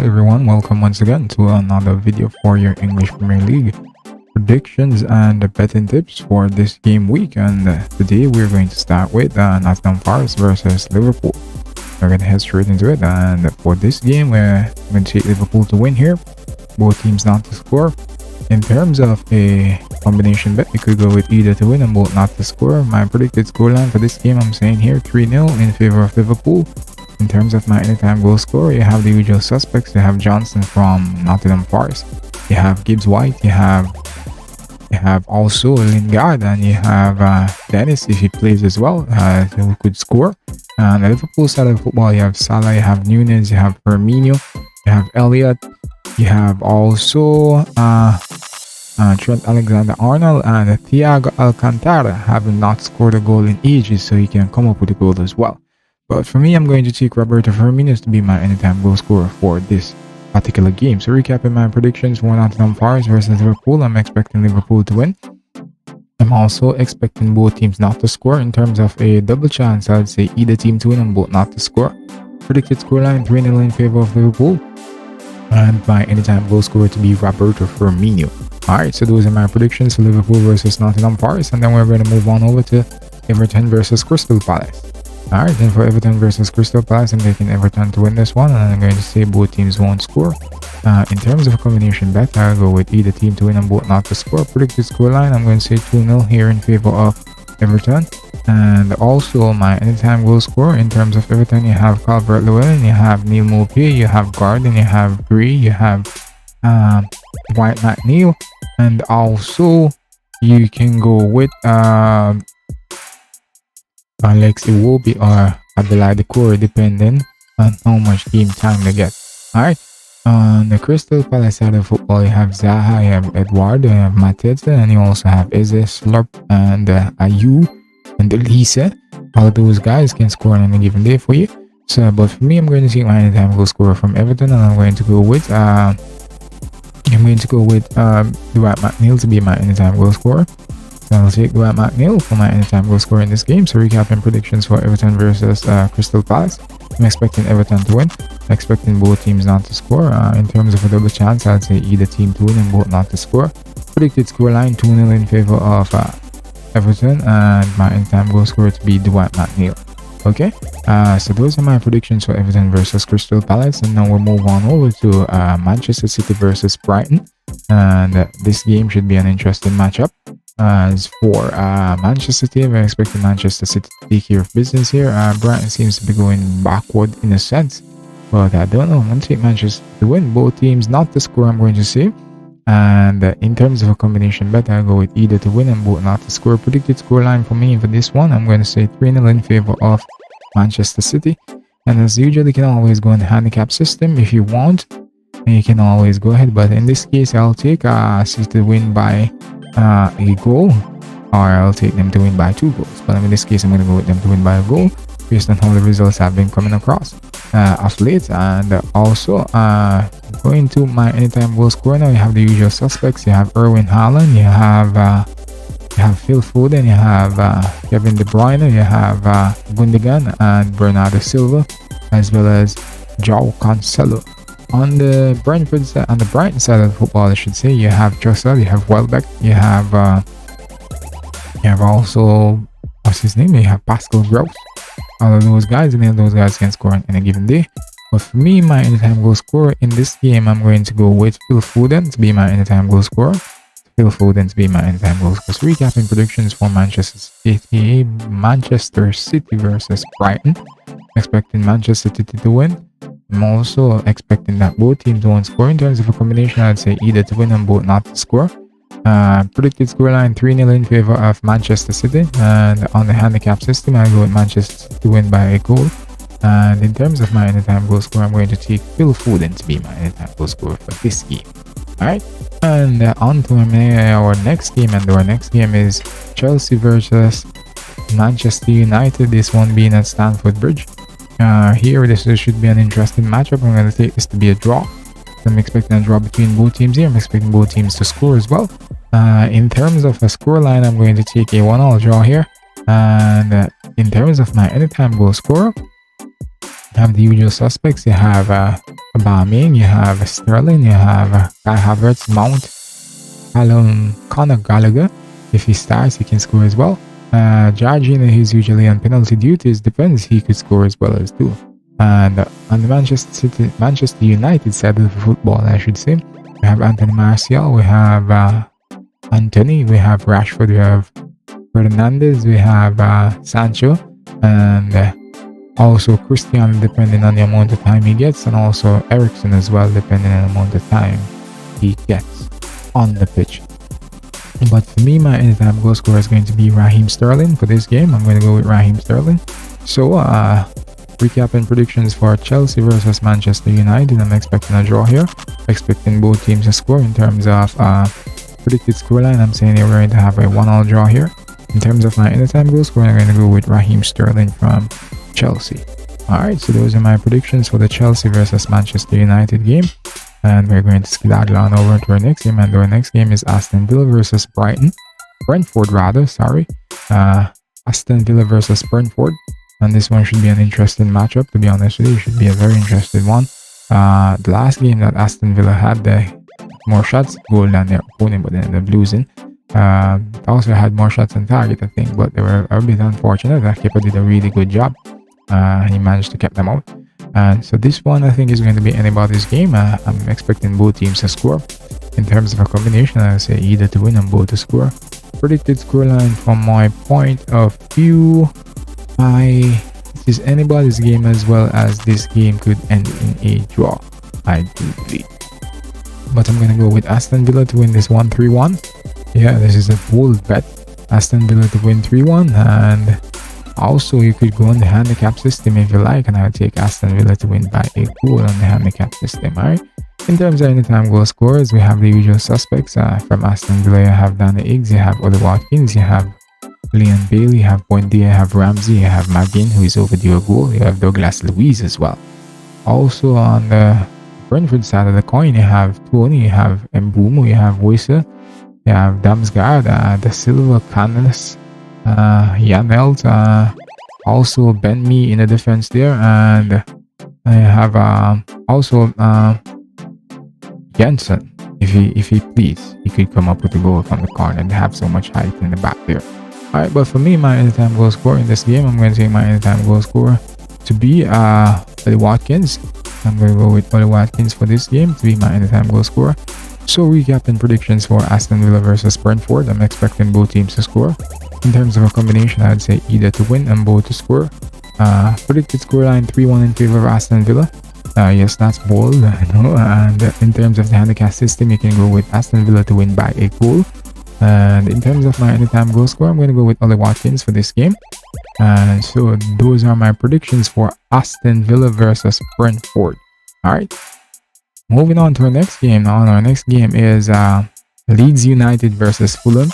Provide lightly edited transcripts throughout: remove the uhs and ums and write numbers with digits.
Hello everyone, welcome once again to another video for your English Premier League predictions and betting tips for this game week. And today we're going to start with Nottingham Forest versus Liverpool. We're going to head straight into it, and for this game we're going to take Liverpool to win here, both teams not to score. In terms of a combination bet, you could go with either to win and both not to score. My predicted scoreline for this game, I'm saying here 3-0 in favor of Liverpool. In terms of my anytime goal scorer, you have the usual suspects. You have Johnson from Nottingham Forest, you have Gibbs White, you have also Lingard, and you have Dennis if he plays as well, who could score. And the Liverpool side of football, you have Salah, you have Nunez, you have Firmino, you have Elliott, you have also Trent Alexander-Arnold and Thiago Alcantara having not scored a goal in ages, so he can come up with a goal as well. But for me, I'm going to take Roberto Firmino to be my anytime goal scorer for this particular game. So recapping my predictions for Nottingham Forest versus Liverpool, I'm expecting Liverpool to win. I'm also expecting both teams not to score. In terms of a double chance, I would say either team to win and both not to score. Predicted scoreline 3-0 in favor of Liverpool, and my anytime goal scorer to be Roberto Firmino. Alright, so those are my predictions for Liverpool versus Nottingham Forest, and then we're going to move on over to Everton versus Crystal Palace. Alright, then for Everton versus Crystal Palace, I'm taking Everton to win this one, and I'm going to say both teams won't score. In terms of a combination bet, I'll go with either team to win and both not to score. Predicted scoreline, I'm going to say 2-0 here in favor of Everton. And also my anytime goal scorer, in terms of Everton, you have Calvert-Lewin, you have Neil Maupay, you have Gordon, you have Gray, you have White McNeil, and also you can go with Alex Iwobi or Adelaide Core, depending on how much game time they get. Alright, on the Crystal Palace side of football, you have Zaha, you have Edward, you have Mateta, and you also have Eze, Slurp, and Ayew and Elise. All of those guys can score on any given day for you. So, but for me, I'm going to take my anytime goal scorer from Everton, and I'm going to go with Dwight McNeil to be my anytime goal scorer. So I'll take Dwight McNeil for my anytime goal scorer in this game. So recapping predictions for Everton versus Crystal Palace, I'm expecting Everton to win. I'm expecting both teams not to score. In terms of a double chance, I'd say either team to win and both not to score. Predicted scoreline 2-0 in favor of Everton, and my anytime goal scorer to be Dwight McNeil. Okay, so those are my predictions for Everton versus Crystal Palace, and now we'll move on over to Manchester City versus Brighton, and this game should be an interesting matchup. As for Manchester City, we're expecting Manchester City to take care of business here. Brighton seems to be going backward in a sense, but I don't know. I'm going to take Manchester to win. Both teams not to score, I'm going to say. And in terms of a combination bet, I'll go with either to win and both not to score. Predicted scoreline for me for this one, I'm going to say 3-0 in favor of Manchester City. And as usual, you can always go in the handicap system if you want, and you can always go ahead. But in this case, I'll take City to win by a goal, or I'll take them to win by 2 goals. But in this case, I'm going to go with them to win by a goal based on how the results have been coming across of late. And also going to my anytime goal scorer, now you have the usual suspects. You have Erwin Haaland, you have Phil Foden, you have Kevin De Bruyne, you have Gundogan and Bernardo Silva, as well as João Cancelo. On the Brentford side, on the Brighton side of football, I should say, you have Trussell, you have Welbeck, you have also, what's his name? You have Pascal Gross. All of those guys, and those guys can score on any given day. But for me, my anytime goal scorer in this game, I'm going to go with Phil Foden to be my anytime goal scorer. Phil Foden to be my anytime goal scorer. So recapping predictions for Manchester City versus Brighton. Expecting Manchester City to win. I'm also expecting that both teams won't score. In terms of a combination, I'd say either to win and both not to score. Predicted scoreline 3-0 in favor of Manchester City, and on the handicap system, I go with Manchester to win by a goal. And in terms of my anytime goal scorer, I'm going to take Phil Foden to be my anytime goal scorer for this game. Alright, and on to our next game, and our next game is Chelsea versus Manchester United, this one being at Stamford Bridge. Here, this should be an interesting matchup. I'm going to take this to be a draw. I'm expecting a draw between both teams here. I'm expecting both teams to score as well. In terms of a scoreline, I'm going to take a 1-1 draw here. And in terms of my anytime goal scorer, have the usual suspects. You have Aubameyang, you have Sterling, you have Kai Havertz, Mount, Conor Gallagher. If he starts, he can score as well. Jorginho, he's usually on penalty duties. Depends, he could score as well as too. And on the Manchester United side of football, I should say, we have Anthony Martial, we have Anthony, we have Rashford, we have Fernandez, we have Sancho, and also Cristiano, depending on the amount of time he gets, and also Ericsson as well, depending on the amount of time he gets on the pitch. But for me, my anytime goal scorer is going to be Raheem Sterling for this game. I'm going to go with Raheem Sterling. So, recapping predictions for Chelsea versus Manchester United. I'm expecting a draw here. Expecting both teams to score. In terms of predicted scoreline, I'm saying we're going to have a 1-1 draw here. In terms of my anytime goal scorer, I'm going to go with Raheem Sterling from Chelsea. Alright, so those are my predictions for the Chelsea versus Manchester United game. And we're going to skedaddle on over to our next game. And our next game is Aston Villa versus Brentford rather, sorry. Aston Villa versus Brentford. And this one should be an interesting matchup, to be honest with you. It should be a very interesting one. The last game that Aston Villa had, more shots goal than their opponent, but they ended up losing. Also had more shots on target, I think, but they were a bit unfortunate. That keeper did a really good job. He managed to keep them out. And so this one, I think, is going to be anybody's game. I'm expecting both teams to score. In terms of a combination, I would say either to win and both to score. Predicted scoreline from my point of view, this is anybody's game, as well as this game could end in a draw, I do believe. But I'm going to go with Aston Villa to win this 1-3-1. Yeah, this is a bold bet. Aston Villa to win 3-1, and also you could go on the handicap system if you like, and I would take Aston Villa to win by a goal on the handicap system. Alright, in terms of anytime goal scorers, we have the usual suspects. From Aston Villa, you have Danny Ings, you have Ollie Watkins, you have Leon Bailey, you have Buendia, you have Ramsey, you have McGinn, who is overdue a goal, you have Douglas Luiz as well. Also on the Brentford side of the coin, you have Tony, you have Mbumo, you have Wissa, you have Damsgaard, Da Silva, Canales, Janelt, also Ben Mee in the defense there, and I have also Jensen. If he please, he could come up with a goal from the corner and have so much height in the back there. Alright, but for me, my anytime goal scorer in this game, I'm going to take my anytime goal scorer to be Ollie Watkins. I'm going to go with Ollie Watkins for this game to be my anytime goal scorer. So recapping predictions for Aston Villa versus Brentford, I'm expecting both teams to score. In terms of a combination, I'd say either to win and both to score. Predicted scoreline 3-1 in favor of Aston Villa. Yes, that's bold, I know. And in terms of the handicap system, you can go with Aston Villa to win by a goal. And in terms of my anytime goal score, I'm going to go with Ollie Watkins for this game. And so those are my predictions for Aston Villa versus Brentford. Alright, moving on to our next game. Now, our next game is Leeds United versus Fulham.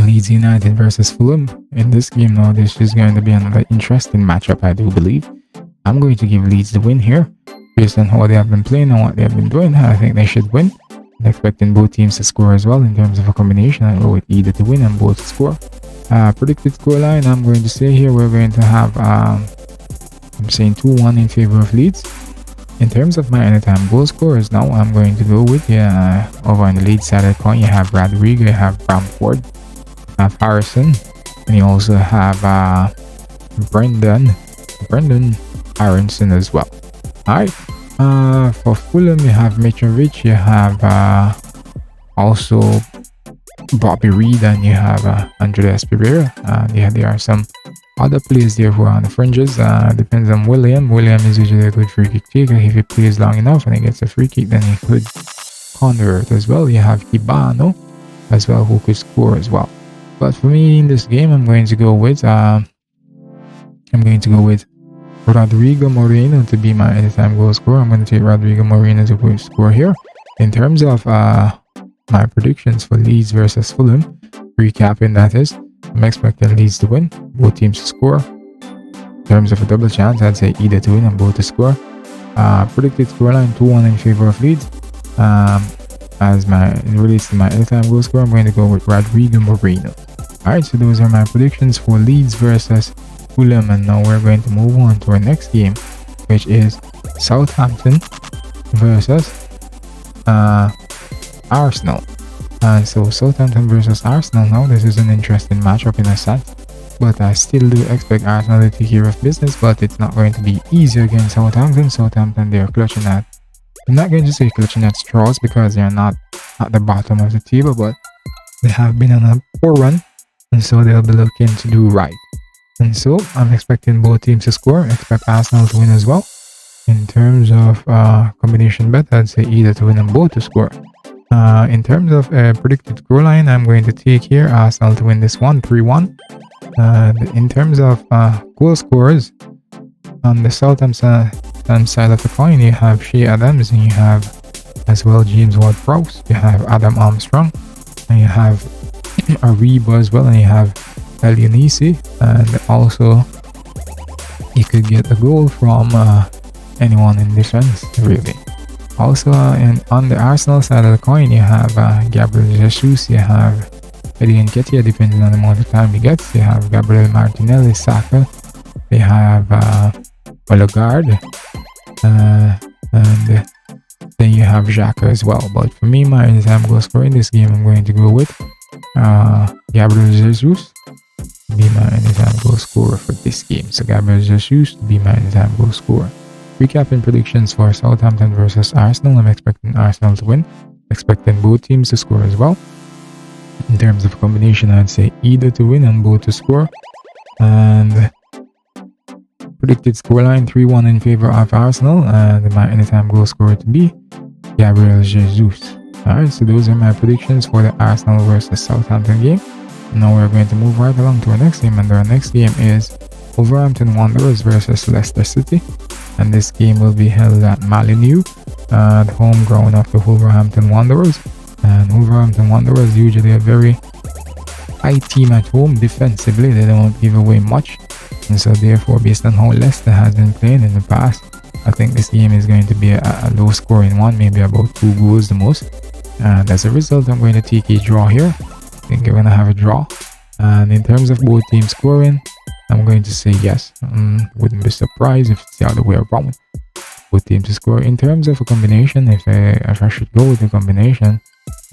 Leeds United versus Fulham. In this game now, this is going to be another interesting matchup, I do believe. I'm going to give Leeds the win here. Based on how they have been playing and what they have been doing, I think they should win. I'm expecting both teams to score as well. In terms of a combination, I go with either to win and both to score. Predicted scoreline, I'm going to say here, we're going to have, I'm saying 2-1 in favor of Leeds. In terms of my anytime goal scorers now, I'm going to go with, over on the Leeds side of the coin, you have Rodrigo, you have Bamford, you have Harrison, and you also have Brendan Aronson as well. Alright, for Fulham, you have Mitrovic, you have also Bobby Reed, and you have Andreas Pereira. Yeah, there are some other players there who are on the fringes. Depends on William. William is usually a good free kick taker. If he plays long enough and he gets a free kick, then he could convert as well. You have Kibano as well, who could score as well. But for me in this game, I'm going to go with Rodrigo Moreno to be my anytime goal scorer. I'm going to take Rodrigo Moreno to score here. In terms of my predictions for Leeds versus Fulham, recapping that is, I'm expecting Leeds to win, both teams to score. In terms of a double chance, I'd say either to win and both to score. Predicted scoreline 2-1 in favor of Leeds. As my relates to my anytime goal scorer, I'm going to go with Rodrigo Moreno. Alright, so those are my predictions for Leeds versus Fulham, and now we're going to move on to our next game, which is Southampton versus Arsenal. And so Southampton versus Arsenal now, this is an interesting matchup in a sense. But I still do expect Arsenal to take care of business, but it's not going to be easy against Southampton. Southampton, they're clutching at, I'm not going to say clutching at straws because they're not at the bottom of the table, but they have been on a poor run, and so they'll be looking to do right. And so I'm expecting both teams to score. I expect Arsenal to win as well. In terms of combination bet, I'd say either to win and both to score. In terms of predicted scoreline, I'm going to take here Arsenal to win this one 3-1. In terms of goal scorers, on the Southampton side of the coin, you have Shea Adams and you have as well James Ward-Prowse. You have Adam Armstrong and you have Ariba as well, and you have El Younisi, and also you could get a goal from anyone in defense, really. Also, on the Arsenal side of the coin, you have Gabriel Jesus, you have Eddie Nketiah, depending on the amount of time he gets. You have Gabriel Martinelli, Saka, they have Odegaard, and then you have Xhaka as well. But for me, my anytime goal scorer in this game, I'm going to go with Gabriel Jesus to be my anytime goal scorer for this game. So Gabriel Jesus to be my anytime goal scorer. Recapping predictions for Southampton versus Arsenal. I'm expecting Arsenal to win. Expecting both teams to score as well. In terms of combination, I'd say either to win and both to score. And predicted scoreline 3-1 in favor of Arsenal. And my anytime goal scorer to be Gabriel Jesus. Alright, so those are my predictions for the Arsenal versus Southampton game. Now we're going to move right along to our next game, and our next game is Wolverhampton Wanderers versus Leicester City. And this game will be held at Molineux, the home ground of the Wolverhampton Wanderers. And Wolverhampton Wanderers usually a very high team at home defensively. They don't give away much, and so therefore, based on how Leicester has been playing in the past, I think this game is going to be a low scoring one, maybe about 2 goals the most. And as a result, I'm going to take a draw here. I think we're going to have a draw. And in terms of both teams scoring, I'm going to say yes. Wouldn't be surprised if it's the other way around. Both teams to score. In terms of a combination, if I should go with a combination,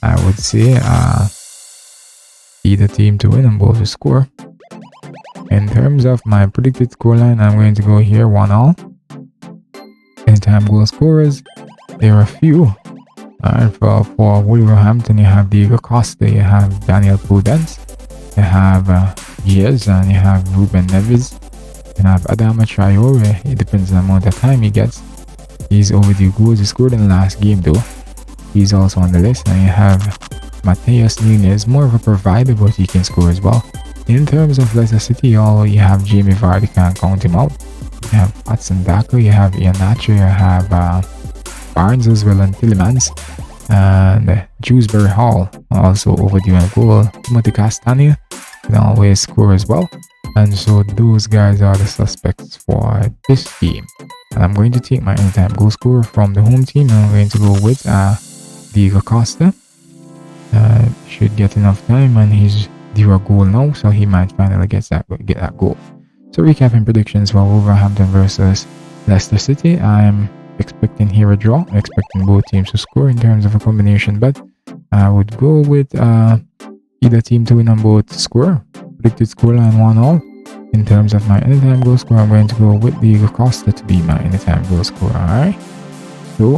I would say either team to win and both to score. In terms of my predicted scoreline, I'm going to go here 1-1. Anytime goal scorers, there are a few. For Wolverhampton, you have Diego Costa, you have Daniel Prudence, you have Diaz, and you have Ruben Neves, you have Adama Traore. It depends on the amount of time he gets. He's overdue goals. He scored in the last game though. He's also on the list. And you have Matheus Nunes, more of a provider, but he can score as well. In terms of Leicester City, you have Jamie Vardy, can't count him out. You have Hudson Daka, you have Iheanacho, you have Barnes as well, and Tillemans, and Dewsbury Hall also overdue a goal. Timothy Castagne can always score as well, and so those guys are the suspects for this game. And I'm going to take my anytime goal scorer from the home team, and I'm going to go with Diego Costa. Should get enough time, and he's due a goal now, so he might finally get that goal. So recapping predictions for Wolverhampton versus Leicester City, I'm expecting here a draw. I'm expecting both teams to score. In terms of a combination bet, I would go with either team to win and both to score. Predicted scoreline 1-1. In terms of my anytime goal scorer, I'm going to go with Diego Costa to be my anytime goal scorer. Alright, so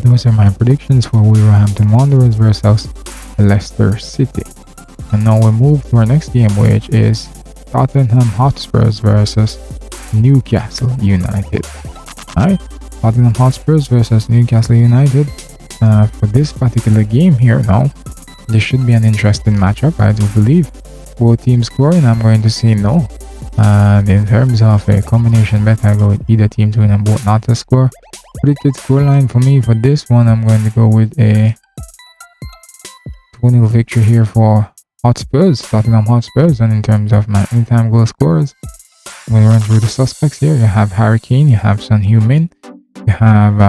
those are my predictions for Wolverhampton Wanderers versus Leicester City. And now we move to our next game, which is Tottenham Hotspurs versus Newcastle United. Alright, Tottenham Hotspurs versus Newcastle United. For this particular game here now, this should be an interesting matchup, I do believe. Both teams scoring, I'm going to say no. And in terms of a combination bet, I go with either team to win and both not to score. Predicted scoreline for me for this one, I'm going to go with a 2-0 victory here for Tottenham Hotspurs. And in terms of my anytime goal scorers, I'm going to run through the suspects here. You have Harry Kane, you have Son Heung-min, you have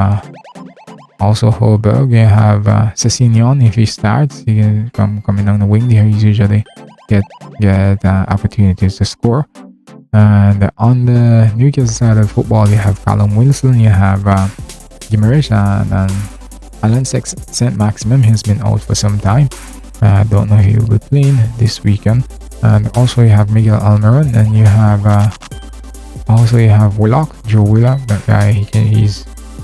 also Holberg, you have Sessegnon. If he starts, he can come coming down the wing there. He's usually get opportunities to score. And on the Newcastle side of football, you have Callum Wilson, you have Gimaresh, and Alan St. Maximum has been out for some time. Don't know if he will be playing this weekend. And also you have Miguel Almiron, and you have Willock, Joe Willock. That guy,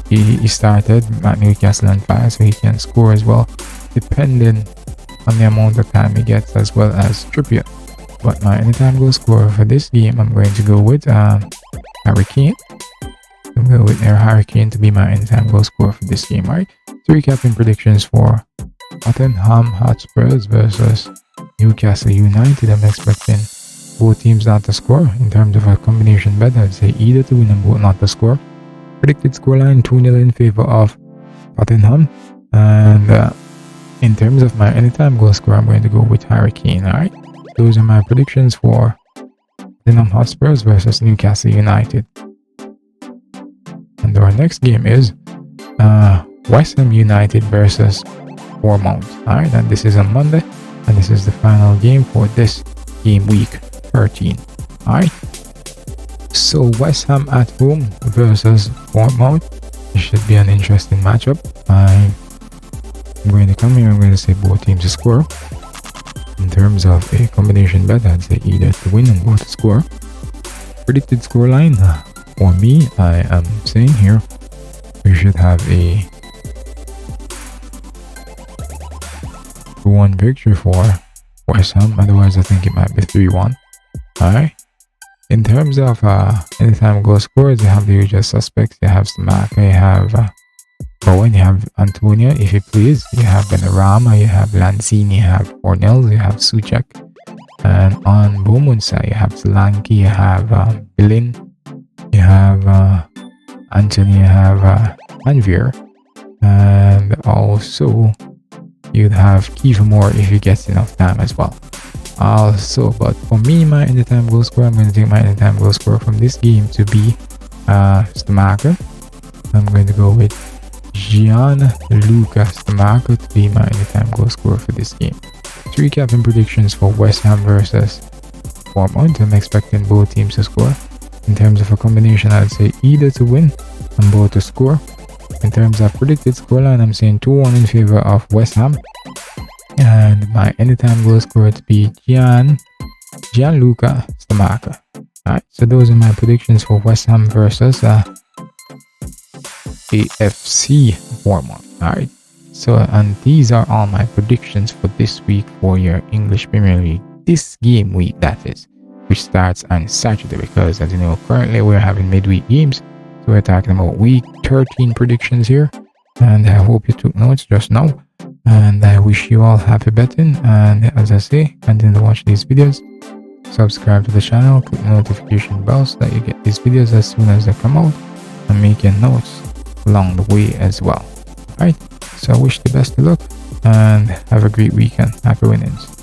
he started at Newcastle and Fire, so he can score as well, depending on the amount of time he gets, as well as Trippier. But my anytime goal scorer for this game, I'm going to go with Harry Kane. I'm going with Harry Kane to be my anytime goal scorer for this game. Alright, so recapping predictions for Tottenham Hotspurs versus Newcastle United. I'm expecting both teams not to score. In terms of a combination bet, I'd say either to win and both not to score. Predicted scoreline 2-0 in favor of Tottenham. And in terms of my anytime goal scorer, I'm going to go with Harry Kane. Alright, those are my predictions for Tottenham Hotspurs versus Newcastle United. And our next game is West Ham United versus Bournemouth. Alright, and this is on Monday, and this is the final game for this game week 13. Alright, so West Ham at home versus Bournemouth. This should be an interesting matchup. I'm going to come here, I'm going to say both teams to score. In terms of a combination bet, I'd say either to win and both to score. Predicted scoreline, for me, I am saying here we should have a 2-1 victory for West Ham. Otherwise, I think it might be 3-1. Alright. In terms of anytime goal scorers, you have the usual suspects. You have Stamaka, you have Bowen, you have Antonio, if he plays. You have Benarama, you have Lanzini, you have Cornell, you have Suchek. And on Bournemouth side, you have Solanke, you have Billin, you have Anthony, you have Anvir. And also, you'd have Kiefer Moore if he gets enough time as well. Also, but for me, my anytime goal scorer, I'm going to take my anytime goal scorer from this game to be Stamaka. I'm going to go with Gianluca Stamaka to be my anytime goal scorer for this game. To recap in predictions for West Ham versus Bournemouth, I'm expecting both teams to score. In terms of a combination, I'd say either to win and both to score. In terms of predicted scoreline, I'm saying 2-1 in favor of West Ham. And my anytime goal scorer to be Gianluca Stamaka. Alright, so those are my predictions for West Ham versus AFC Bournemouth. Alright, so and these are all my predictions for this week for your English Premier League. This game week, that is, which starts on Saturday, because as you know, currently we're having midweek games. So we're talking about week 13 predictions here. And I hope you took notes just now. And I wish you all happy betting. And as I say, continue to watch these videos. Subscribe to the channel, click the notification bell so that you get these videos as soon as they come out. And make your notes along the way as well. Alright, so I wish you the best of luck and have a great weekend. Happy winnings.